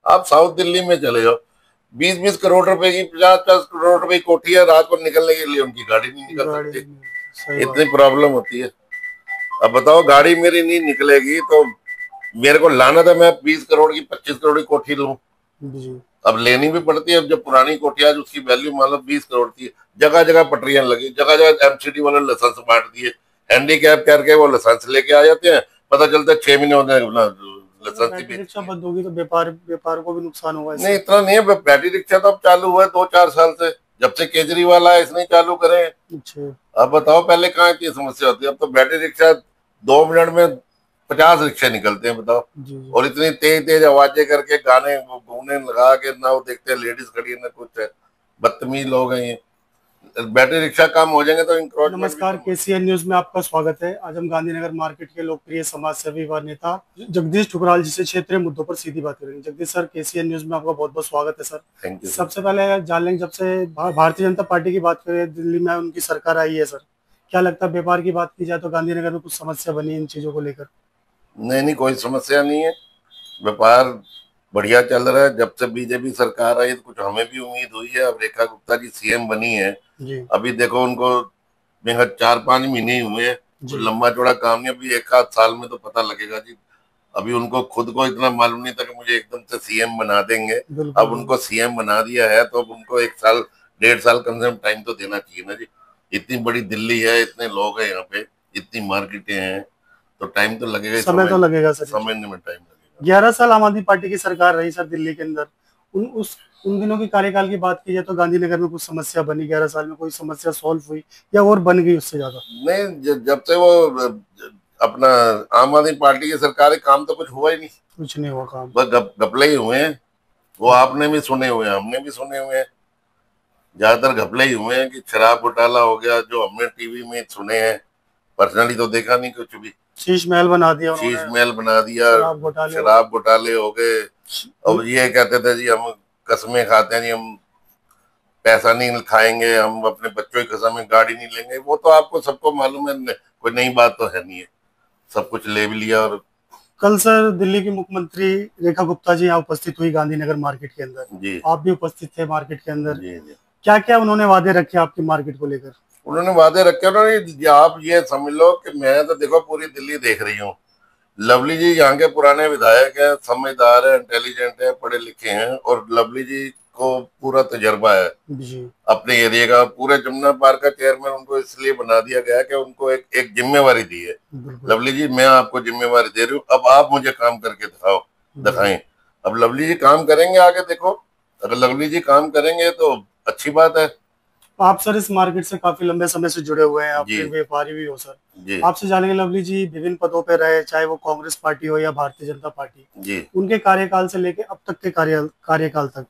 आप साउथ दिल्ली में चले जाओ, 20-20 करोड़ रुपए की, 50-50 करोड़ रुपए की कोठी है, रात को निकलने के लिए उनकी गाड़ी नहीं निकल गाड़ी सकती। नहीं, सही बात। इतनी प्रॉब्लम होती है। अब बताओ, गाड़ी मेरी नहीं निकलेगी तो मेरे को लाना था, मैं 20 करोड़ की 25 करोड़ की कोठी लूं। जी। अब लेनी भी पड़ती है। अब जब पुरानी कोठियां, उसकी वैल्यू मान लो 20 करोड़ थी, जगह जगह पटरियां लगी, जगह जगह एमसीडी वाले लाइसेंस बांट दिए, हैंडीकैप करके वो लाइसेंस लेके आ जाते हैं, पता चलता है 6 महीने होते हैं अगर लाइसेंस ही बैटरी बेच रिक्शा दिए। बंद होगी तो व्यापार व्यापार को भी नुकसान होगा नहीं, इससे। इतना नहीं है। बैटरी रिक्शा तो अब चालू हुआ है 2-4 साल से, जब से केजरीवाल आया इसने चालू करे। अच्छा। अब बताओ, पहले कहाँ इतनी समस्या होती है? अब तो बैटरी रिक्शा 2 मिनट में 50 रिक्शे निकलते हैं, बताओ। जी जी। और इतनी तेज तेज आवाजें करके, गाने घूमने लगा के, ना वो देखते हैं लेडीज खड़ी है ना कुछ है। बदतमीज लोग हैं ये। बैटरी रिक्शा कम हो जाएंगे तो इंक्रोचमेंट भी नमस्कार, कम हो जाएगा। केसीएन न्यूज में आपका स्वागत है। आज हम गांधीनगर मार्केट के लोकप्रिय समाज सेवी व नेता जगदीश ठुकराल जी से क्षेत्रीय मुद्दों पर सीधी बात करेंगे। जगदीश सर, केसीएन न्यूज में आपका बहुत बहुत स्वागत है सर। Thank you sir. सबसे पहले जान लेंगे, जब से भारतीय जनता पार्टी की बात करें, दिल्ली में उनकी सरकार आई है सर, क्या लगता है व्यापार की बात की जाए तो गांधीनगर में कुछ समस्या बनी है इन चीजों को लेकर? नहीं नहीं, कोई समस्या नहीं है। व्यापार बढ़िया चल रहा है। जब से बीजेपी सरकार आई तो कुछ हमें भी उम्मीद हुई है। अब रेखा गुप्ता जी सीएम बनी है। जी अभी देखो, उनको मेरा 4-5 महीने ही हुए हैं। जी। कोई लंबा चौड़ा काम नहीं। अभी 1 आध साल में तो पता लगेगा जी। अभी उनको खुद को इतना मालूम नहीं था कि मुझे एकदम से सीएम बना देंगे। बिल्कुल अब बिल्कुल। उनको सीएम बना दिया है तो अब उनको 1 साल 1.5 साल कम से कम टाइम तो देना चाहिए ना जी। इतनी बड़ी दिल्ली है, इतने लोग हैं यहाँ पे, इतनी मार्केटें हैं, तो टाइम तो लगेगा ही। समय तो लगेगा सर। समझने में टाइम लगेगा। 11 साल आम आदमी पार्टी की सरकार रही सर दिल्ली के अंदर। उन दिनों की कार्यकाल की बात की जाए तो गांधीनगर में कुछ समस्या बनी 11 साल में? कोई समस्या सॉल्व हुई या और बन गई उससे ज्यादा? नहीं, जब से वो अपना आम आदमी पार्टी की सरकार है, काम तो कुछ हुआ ही नहीं। कुछ नहीं हुआ काम। बस घपले ही हुए हैं। वो आपने भी सुने हुए हैं, हमने भी सुने हुए हैं। ज्यादातर घपले ही हुए हैं कि शराब घोटाला हो गया, जो हमने टीवी में सुने हैं। पर्सनली तो देखा नहीं कुछ भी। शीश महल बना दिया शीश उन्होंने। महल बना दिया। शराब घोटाले हो गए। शराब घोटाले हो गए। अब ये कहते थे जी हम कसमें खाते हैं जी, हम पैसा नहीं खाएंगे, हम अपने बच्चों की कसम में गाड़ी नहीं लेंगे। वो तो आपको सबको मालूम है, कोई नई बात तो है नहीं है। सब कुछ ले भी लिया। और कल सर दिल्ली की मुख्यमंत्री रेखा गुप्ता जी यहाँ उपस्थित हुई गांधीनगर मार्केट के अंदर। जी आप भी उपस्थित थे मार्केट के अंदर। जी जी। क्या क्या उन्होंने वादे रखे आपकी मार्केट को लेकर? उन्होंने वादे रखे। उन्होंने, आप ये समझ लो कि मैं तो देखो पूरी दिल्ली देख रही हूँ। लवली जी यहाँ के पुराने विधायक हैं, समझदार है, इंटेलिजेंट है, पढ़े लिखे हैं, और लवली जी को पूरा तजर्बा है जी। अपने एरिया का। पूरे जमुना पार्क का चेयरमैन उनको इसलिए बना दिया गया है कि उनको एक एक जिम्मेवारी दी है। बिल्कुल। लवली जी, मैं आपको जिम्मेवारी दे रही हूँ, अब आप मुझे काम करके दिखाओ, जी। दिखाएं। अब लवली जी काम करेंगे आगे, देखो। अगर लवली जी काम करेंगे तो अच्छी बात है। आप सर इस मार्केट से काफी लंबे समय से जुड़े हुए हैं, आप जी फिर व्यापारी भी हो सर। जी आपसे जानेंगे, लवली जी विभिन्न पदों पर रहे, चाहे वो कांग्रेस पार्टी हो या भारतीय जनता पार्टी, जी। उनके कार्यकाल से लेके अब तक के कार्यकाल तक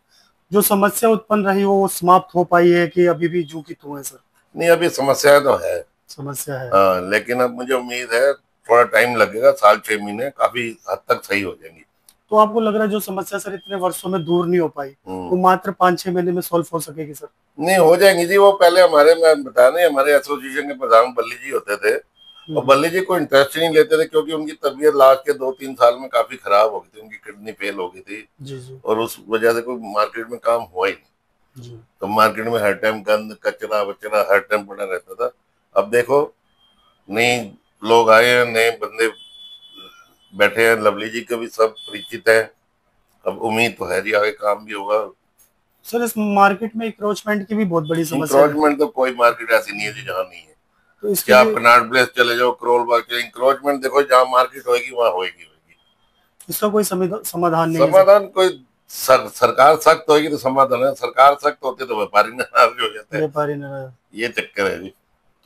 जो समस्या उत्पन्न रही वो समाप्त हो पाई है कि अभी भी जू की तू है सर? नहीं, अभी समस्या तो है। समस्या है। हाँ, लेकिन अब मुझे उम्मीद है थोड़ा टाइम लगेगा, 6-6 महीने काफी हद तक सही हो जाएंगी। तो आपको लग रहा है जो समस्या सर इतने वर्षों में दूर नहीं हो पाई, वो मात्र 5-6 महीने में सॉल्व हो सकेगी सर? नहीं, हो जाएंगी जी। वो पहले हमारे, मैं बताया नहीं, हमारे एसोसिएशन के प्रधान बल्ली जी होते थे। और बल्ली जी को इंटरेस्ट ही नहीं लेते थे, क्योंकि उनकी तबीयत लास्ट के 2-3 साल में काफी खराब हो गई थी। उनकी किडनी फेल हो गई थी, जी जी। और उस वजह से कोई मार्केट में काम हुआ ही नहीं। जी। तो मार्केट में हर टाइम गंद कचरा वचरा हर टाइम पड़ा रहता था। अब देखो, नए लोग आए हैं, नए बंदे बैठे हैं, लवली जी के भी सब परिचित हैं। अब उम्मीद तो है जी आगे काम भी होगा। सर इस मार्केट में इंक्रोचमेंट की भी बहुत बड़ी समस्या है। इंक्रोचमेंट तो कोई मार्केट ऐसी नहीं है जी जहाँ नहीं है। तो इसके क्या आप लिए कनाट प्लेस चले जाओ, करोल बाग चले, इंक्रोचमेंट देखो, जहाँ मार्केट होगी वहां होगी होगी। इसका कोई समाधान नहीं है सर? समाधान कोई, सरकार सख्त होगी तो समाधान है। सरकार सख्त होती तो व्यापारी नाराज हो जाते हैं। व्यापारी ने, ये चक्कर है जी।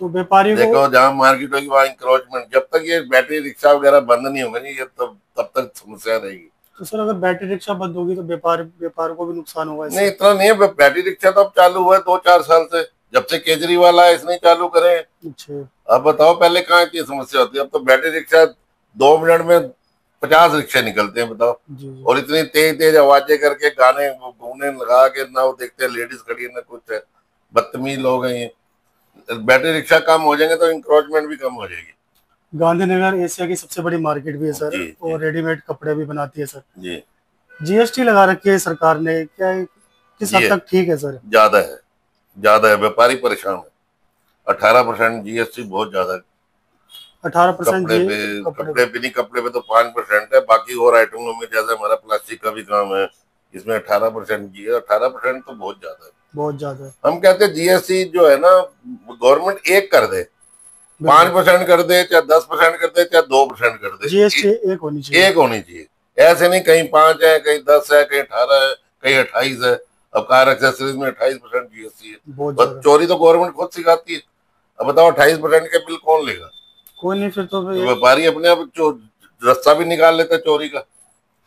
तो व्यापारियों को। देखो, जहाँ मार्केट होगी वहाँ इंक्रोचमेंट। जब तक ये बैटरी रिक्शा वगैरह बंद नहीं होगा नहीं, ये तब तक समस्या रहेगी। तो सर अगर बैटरी रिक्शा बंद होगी तो व्यापार व्यापार को भी नुकसान होगा नहीं, इससे। इतना नहीं है। बैटरी रिक्शा तो अब चालू हुआ है 2-4 साल से, जब से केजरीवाल आया इसने चालू करे। अच्छा। अब बताओ, पहले कहाँ इतनी समस्या होती है? अब तो बैटरी रिक्शा 2 मिनट में 50 रिक्शे निकलते हैं, बताओ। जी जी। और इतनी तेज तेज आवाजें करके, गाने घूमने लगा के, ना वो देखते हैं लेडीज खड़ी है ना कुछ है। बदतमीज लोग हैं ये। बैटरी रिक्शा कम हो जाएंगे तो इंक्रोचमेंट भी कम हो जाएगी। गांधीनगर एशिया की सबसे बड़ी मार्केट भी है सर, जी जी और रेडीमेड कपड़े भी बनाती है सर। जी। जीएसटी लगा रखी है सरकार ने, क्या किस हद ये तक ठीक है सर? ज्यादा है, ज्यादा है, व्यापारी परेशान है। 18% जीएसटी बहुत ज्यादा है। 18% कपड़े जी? पे, कपड़े कपड़े पे नहीं, कपड़े पे तो 5% है, बाकी और आइटमों में जैसे हमारा प्लास्टिक का भी काम है, इसमें 18% जी है। 18% तो बहुत ज्यादा है। बहुत ज्यादा है। हम कहते हैं जीएसटी जो है ना, गवर्नमेंट एक कर दे, बिल्कुल। 5% कर दे, चाहे 10% कर दे, चाहे 2% कर दे, जीएसटी एक होनी चाहिए। एक होनी चाहिए। ऐसे नहीं कहीं 5 है, कहीं 10 है, कहीं 18 है, कहीं 28 है। अब कार एक्सेसरीज में 28% जीएसटी है। बहुत बस ज्यादा। चोरी तो गवर्नमेंट खुद सिखाती है। अब बताओ 28% के बिल कौन लेगा? कोई नहीं, फिर तो तो ये व्यापारी अपने आप रास्ता भी निकाल लेता है चोरी का।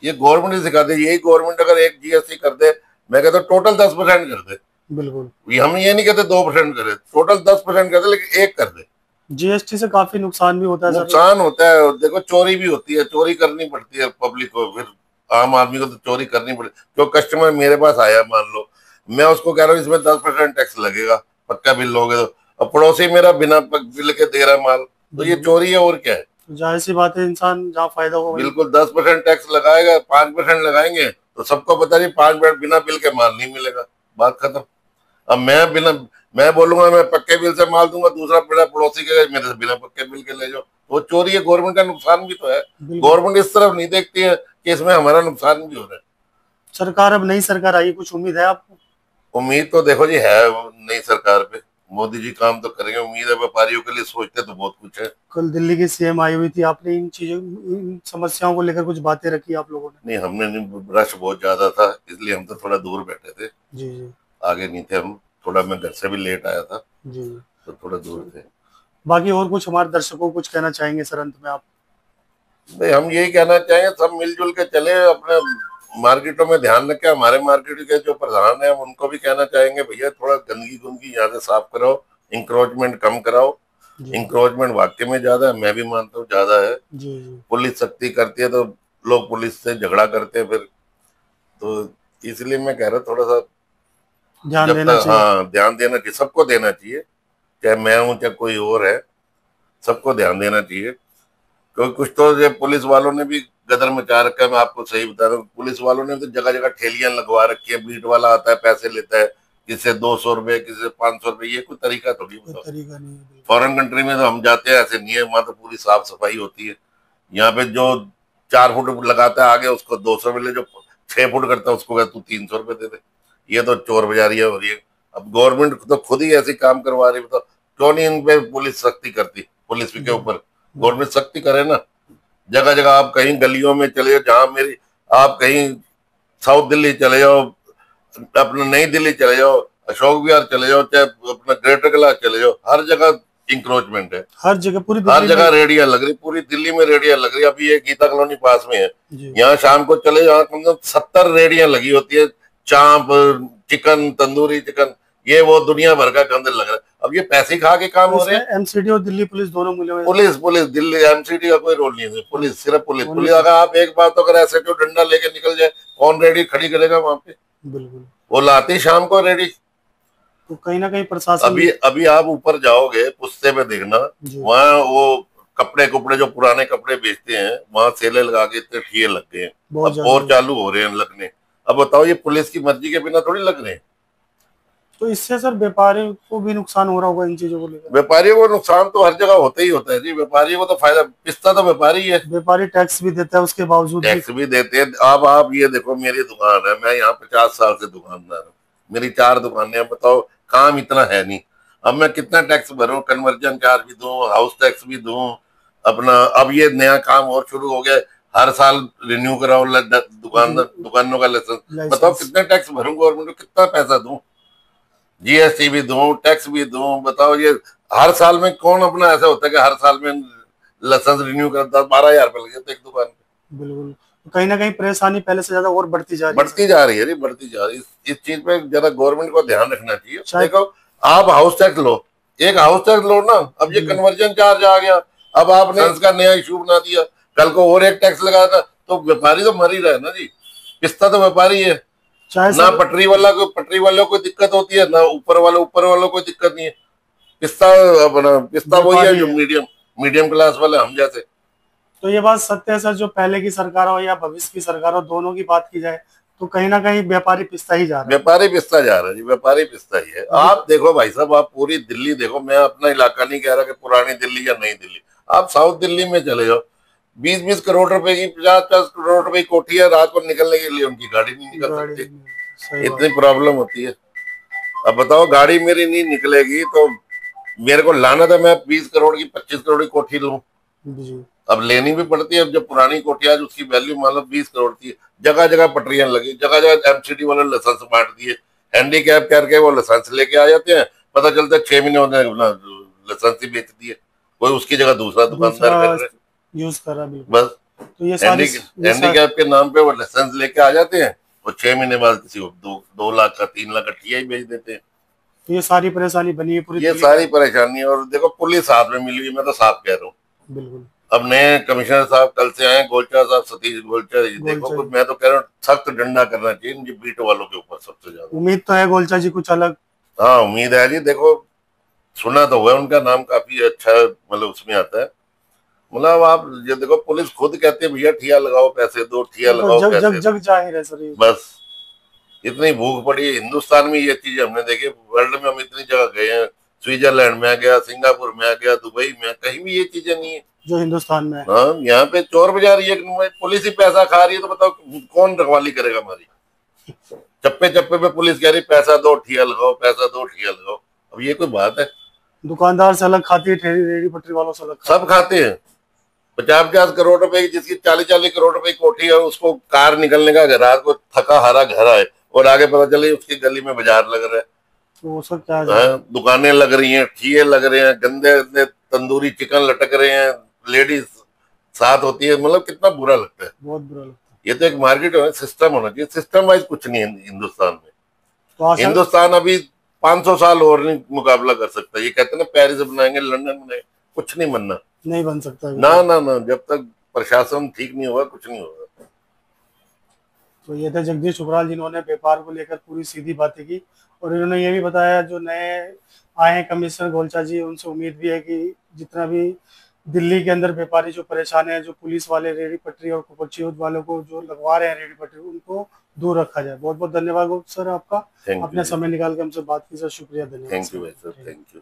ये गवर्नमेंट ही सिखाती है। यही गवर्नमेंट अगर एक जीएसटी कर दे, मैं कहता हूँ टोटल 10% कर दे। बिल्कुल। हम ये नहीं कहते 2% करे, टोटल 10% कर दे, लेकिन एक कर दे। जीएसटी से काफी नुकसान भी होता है सर। नुकसान होता है, और देखो चोरी भी होती है, चोरी करनी पड़ती है पब्लिक को, फिर आम आदमी को तो चोरी करनी पड़ती। जो कस्टमर मेरे पास आया, मान लो मैं उसको कह रहा हूँ इसमें 10% टैक्स लगेगा, पक्का बिल लोगे तो, अब पड़ोसी मेरा बिना बिल के दे रहा है माल, तो ये बिल्कुल। चोरी है और क्या है। तो जाहिर सी बात है, इंसान जहाँ फायदा हो वहीं। बिल्कुल 10% टैक्स लगाएगा, 5% लगाएंगे तो सबको पता नहीं 5% बिना बिल के माल नहीं मिलेगा, बात खत्म। अब मैं बोलूंगा मैं पक्के बिल से माल दूंगा, दूसरा मेरा पड़ोसी के मेरे से बिना पक्के बिल के ले जाओ, वो चोरी है, गवर्नमेंट का नुकसान भी तो है। बिल्कुल। गवर्नमेंट इस तरफ नहीं देखती है कि इसमें हमारा नुकसान भी हो रहा है। सरकार, अब नई सरकार आई, कुछ उम्मीद है आपको? उम्मीद तो देखो जी है नई सरकार पे, मोदी जी काम तो करेंगे, उम्मीद है। व्यापारियों के लिए सोचते तो बहुत कुछ है। कल दिल्ली की सीएम आई हुई थी, आपने इन चीजों, इन समस्याओं को लेकर कुछ बातें रखी आप लोगों ने? नहीं, हमने नहीं, रश बहुत ज्यादा था इसलिए हम तो थोड़ा दूर बैठे थे, जी जी। आगे नहीं थे हम। थोड़ा मैं घर से भी लेट आया था, जी। तो थोड़ा दूर थे। बाकी और कुछ हमारे दर्शकों को कुछ कहना चाहेंगे सर अंत में आप? नहीं, हम यही कहना चाहेंगे सब मिलजुल के चले, अपने मार्केटों में ध्यान रखें। हमारे मार्केट के जो प्रधान है, हम उनको भी कहना चाहेंगे भैया थोड़ा गंदगी गुंदगी यहाँ से साफ कराओ, इंक्रोचमेंट कम कराओ। जी इंक्रोचमेंट वाकई में ज्यादा है, मैं भी मानता हूँ ज्यादा है। जी। जी। पुलिस सख्ती करती है तो लोग पुलिस से झगड़ा करते हैं फिर, तो इसलिए मैं कह रहा थोड़ा सा ध्यान जब देना तक, चाहिए। हाँ ध्यान देना चाहिए, सबको देना चाहिए, चाहे मैं हूँ चाहे कोई और है, सबको ध्यान देना चाहिए। क्योंकि कुछ तो ये पुलिस वालों ने भी गदर मचा रखा है। मैं आपको सही बता रहा हूँ, पुलिस वालों ने तो जगह जगह ठेलियां लगवा रखी है, बीट वाला आता है पैसे लेता है, किसी से 200 रुपए, किसी से 500 रुपए, ये कोई तरीका थोड़ी कोई बताओ। तरीका नहीं है, बिल्कुल। फॉरेन कंट्री में तो हम जाते हैं, ऐसे नहीं है, वहां तो पूरी साफ सफाई होती है। यहाँ पे जो 4 फुट लगाता है आगे उसको 200 मिले, जो 6 फुट करता है उसको कहता तू 300 रुपए दे दे। ये तो चोर बाजारियां हो रही है। अब गवर्नमेंट तो खुद ही ऐसे काम करवा रही है, तो क्यों नहीं इन पे पुलिस सख्ती करती, पुलिस के बिल्कुल। ऊपर गवर्नमेंट सख्ती करे ना। जगह जगह आप कहीं गलियों में चले जाओ, जहां मेरी, आप कहीं साउथ दिल्ली चले जाओ, अपना नई दिल्ली चले जाओ, अशोक विहार चले जाओ, चाहे अपना ग्रेटर कैलाश चले जाओ, हर जगह इंक्रोचमेंट है। हर जगह पूरी हर दिल्ली जगह में। रेडिया लग रही, पूरी दिल्ली में रेडिया लग रही। अभी ये गीता कॉलोनी पास में है, जी। यहाँ शाम को चले जाओ, कम से कम 70 रेडिया लगी होती है, चाप, चिकन, तंदूरी चिकन, ये वो दुनिया भर का गंद लग रहा है। अब ये पैसे खा के काम तो हो रहे इसमें हैं। एमसीडी और दिल्ली पुलिस दोनों मिले हुए हैं। पुलिस पुलिस दिल्ली एमसीडी का कोई रोल नहीं है, पुलिस सिर्फ पुलिस होनी पुलिस। अगर चाहिए। आप एक बार तो अगर ऐसे जो डंडा लेके निकल जाए, कौन रेडी खड़ी करेगा वहां पे? बिल्कुल। वो लाती शाम को रेडी। तो कहीं ना कहीं प्रशासन। अभी अभी आप ऊपर जाओगे पुस्ते में देखना, जी। वहाँ वो कपड़े कुपड़े जो पुराने कपड़े बेचते हैं, वहां सेले लगा के इतने ठिये लग गए हैं। बहुत अब ज्यादा और है। चालू हो रहे हैं लगने। अब बताओ ये पुलिस की मर्जी के बिना थोड़ी लग रहे हैं। तो इससे सर व्यापारी को भी नुकसान हो रहा होगा इन चीजों को लेकर? व्यापारियों को नुकसान तो हर जगह होता ही होता है जी, व्यापारियों को तो फायदा, पिसता तो व्यापारी है। व्यापारी टैक्स भी देता है, उसके बावजूद भी। टैक्स भी देते हैं। अब आप ये देखो, मेरी दुकान है, मैं यहाँ 50 साल से दुकानदार हूँ, मेरी 4 दुकानें हैं, बताओ काम इतना है नहीं। अब मैं कितना टैक्स भरूं, कन्वर्जन चार्ज भी दूं, हाउस टैक्स भी दूं अपना। अब ये नया काम और शुरू हो गया, हर साल रिन्यू कराओ दुकानों का लाइसेंस। बताओ लाइसेंस। कितना टैक्स भरूं गवर्नमेंट को, कितना पैसा दूं, जीएसटी भी दूं, टैक्स भी दूं। बताओ ये हर साल में कौन अपना ऐसा होता है कि हर साल में लाइसेंस रिन्यू करता? 12,000 रुपये लग जाते एक दुकान पे। बिल्कुल। तो कहीं ना कहीं परेशानी पहले से ज्यादा और बढ़ती जा रही है बढ़ती सर। जा रही है, बढ़ती जा रही है। इस चीज पे जरा गवर्नमेंट को ध्यान रखना चाहिए। शायद। देखो, आप हाउस टैक्स लो, एक हाउस टैक्स लो ना, अब ये जी। कन्वर्जन चार्ज आ गया, अब आपने इसका नया इशू बना दिया, कल को और एक टैक्स लगा था, तो व्यापारी तो मर ही रहा है ना जी। पिसता तो व्यापारी है चाहे ना। सर। पटरी वालों को दिक्कत होती है ना, ऊपर वालों को दिक्कत नहीं है। पिस्ता अपना पिस्ता वही है व्यापारी जो है। मीडियम मीडियम क्लास वाले हम जैसे। तो ये बात सत्य है सर, जो पहले की सरकार हो या भविष्य की सरकार हो, दोनों की बात की जाए तो कहीं ना कहीं व्यापारी पिसता ही जा रहा है। व्यापारी पिसता जा रहा है जी, व्यापारी पिसता ही है। अभी आप देखो भाई साहब, आप पूरी दिल्ली देखो, मैं अपना इलाका नहीं कह रहा कि पुरानी दिल्ली या नई दिल्ली, आप साउथ दिल्ली में चले जाओ, 20-20 करोड़ रुपए की, 50-50 करोड़ रुपए की कोठी है, रात को निकलने के लिए उनकी गाड़ी नहीं निकल गाड़ी, सकती। सही बात। इतनी प्रॉब्लम होती है। अब बताओ, गाड़ी मेरी नहीं निकलेगी तो मेरे को लाना था, मैं 20 करोड़ की, 25 करोड़ की कोठी लूं। जी। अब लेनी भी पड़ती है। अब जो पुरानी कोठी आज उसकी वैल्यू मान लो 20 करोड़ थी, जगह जगह पटरियां लगी, जगह जगह एमसीडी वाले लाइसेंस बांट दिए, हैंडीकैप करके वो लाइसेंस लेके आ जाते हैं, पता चलता है 6 महीने होने लाइसेंस ही बेच दिए, कोई उसकी जगह दूसरा दुकानदार दूसरा कर रहे हैं। यूज करा, बिल्कुल। बस तो ये सारी हैंडी ये सारी हैंडीकैप के नाम पे वो लाइसेंस लेके आ जाते हैं, और 6 महीने बाद किसी को 2 लाख का, 3 लाख का ठिया ही बेच देते हैं। तो ये सारी परेशानी बनी है पूरी ये दिल्ली सारी में। परेशानी है। और देखो, पुलिस हाथ में मिली हुई है, मैं तो साफ कह रहा हूँ। बिल्कुल। अब नए कमिश्नर साहब कल से आए, गोलचा साहब, सतीश गोलचा, ये गोल देखो, चाहिए। मैं तो कह रहा हूँ सख्त डंडा करना चाहिए इन बीट वालों के ऊपर सबसे ज्यादा। उम्मीद तो है गोलचा जी कुछ अलग। हाँ, उम्मीद है जी। देखो, सुना तो हुआ है, उनका नाम काफी अच्छा मतलब उसमें आता है। मतलब आप ये देखो, पुलिस खुद कहती है भैया ठिया लगाओ पैसे दो, ठिया वो तो लगाओ जग जग पैसे दो। जग जाहिर है सर ये। बस इतनी भूख पड़ी है हिंदुस्तान में, ये चीज हमने देखी। वर्ल्ड में हम इतनी जगह गए हैं, स्विट्जरलैंड में आ गया, सिंगापुर में आ गया, दुबई में, कहीं भी ये चीजें नहीं है। जो हिंदुस्तान में है। हाँ, यहाँ पे चोर बाजार, ये पुलिस ही पैसा खा रही है, तो बताओ कौन रखवाली करेगा हमारी। चप्पे चप्पे पे पुलिस कह रही पैसा दो ठिया लगाओ, पैसा दो ठिया लगाओ। अब ये कोई बात है? दुकानदार से अलग खाती है, ठेली रेडी पटरी वालों से अलग खाती सब खाते हैं। 50-50 करोड़ रुपए की, जिसकी 40-40 करोड़ रुपए की कोठी है, उसको कार निकलने का, रात को थका हारा घर आए और आगे पता चले उसकी गली में बाजार लग रहा है। है। तो उसका क्या जाए। हाँ, दुकानें लग रही हैं, ठिये लग रहे हैं, गंदे गंदे तंदूरी चिकन लटक रहे हैं, लेडीज साथ होती है, मतलब कितना बुरा लगता है। बहुत बुरा लगता है। ये तो एक मार्केट है, सिस्टम होना चाहिए। सिस्टम वाइज कुछ नहीं है हिंदुस्तान में। तो आशा। हिंदुस्तान अभी 500 साल और नहीं मुकाबला कर सकता। ये कहते हैं ना, पेरिस बनाएंगे, लंदन बनाएंगे, कुछ नहीं बनना। नहीं बन सकता ना बिल्कुल। ना ना, जब तक प्रशासन ठीक नहीं होगा कुछ नहीं होगा। तो ये थे जगदीश उबराल, जिन्होंने व्यापार को लेकर पूरी सीधी बातें की। और इन्होंने ये भी बताया, जो नए आए हैं कमिश्नर गोलचा जी, उनसे उम्मीद भी है कि जितना भी दिल्ली के अंदर व्यापारी जो परेशान है, जो पुलिस वाले रेडी पटरी और कुपची वालों को जो लगवा रहे हैं रेडी पटरी, उनको दूर रखा जाए। बहुत बहुत धन्यवाद सर आपका, थैंक आपने यू। समय निकाल के हमसे बात की सर, शुक्रिया, धन्यवाद थैंक यू सर। भाई सर, थैंक यू।